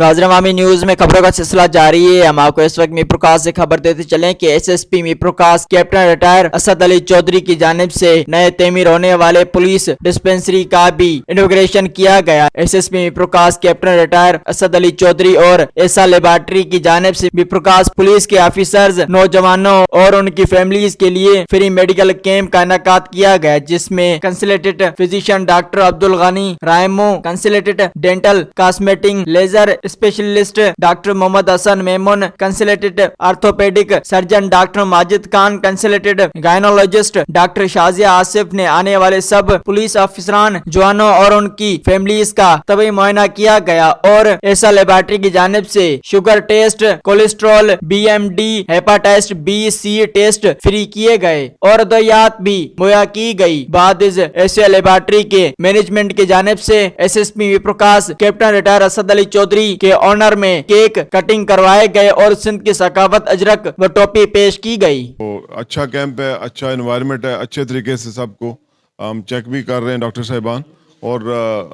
नाज़रीन, अवामी न्यूज में खबरों का सिलसिला जारी है। हम आपको इस वक्त मीरपुरकास से खबर देते चलें कि SSP Mirpurkhas captain retired Asad Ali Chaudhry की जानिब से नए तमीर होने वाले पुलिस डिस्पेंसरी का भी इनॉग्रेशन किया गया। SSP Mirpurkhas captain retired Asad Ali Chaudhry और ऐसा लेबॉर्ट्री की जानिब से मीरपुरकास पुलिस के ऑफिसर्स, नौजवानों और उनकी फैमिलीज के लिए फ्री मेडिकल कैंप का इनेकाद किया गया, जिसमें consultant physician doctor Abdul Ghani Raimo, consultant dental cosmetic laser specialist doctor Mohammad Hassan Memon, consultant orthopaedic surgeon doctor Majid Khan, consultant gynaecologist doctor Shazia Asif ने आने वाले सब पुलिस अफसरान, जवानों और उनकी फैमिलीज का तभी मुआयना किया गया और ऐसा लेबॉर्ट्री की जानिब से sugar test, cholesterol, BMD, hepatitis B C test free किए गए और अद्वियात भी मुहैया की गई। बाद इस ऐसे लेबॉर्ट्री के मैनेजमेंट की जानिब से SSP Mirpurkhas captain retired Asad Ali Chaudhry के ऑनर में केक कटिंग करवाए गए और सिंध की सकाफत अजरक व टोपी पेश की गई। तो अच्छा कैंप है, अच्छा एनवायरनमेंट है, अच्छे तरीके से सबको हम चेक भी कर रहे हैं डॉक्टर साहिबान, और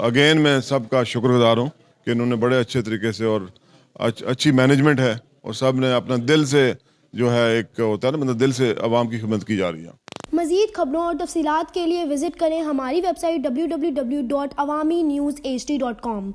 अगेन मैं सबका शुक्रगुजार हूँ कि इन्होंने बड़े अच्छे तरीके से और अच्छी मैनेजमेंट है और सब ने अपना दिल से जो है एक होता है ना, मतलब दिल से आवाम की खिदमत की जा रही है। मज़ीद खबरों और तफसीलात के लिए विजिट करें हमारी वेबसाइट www.awamiNewsHD.com।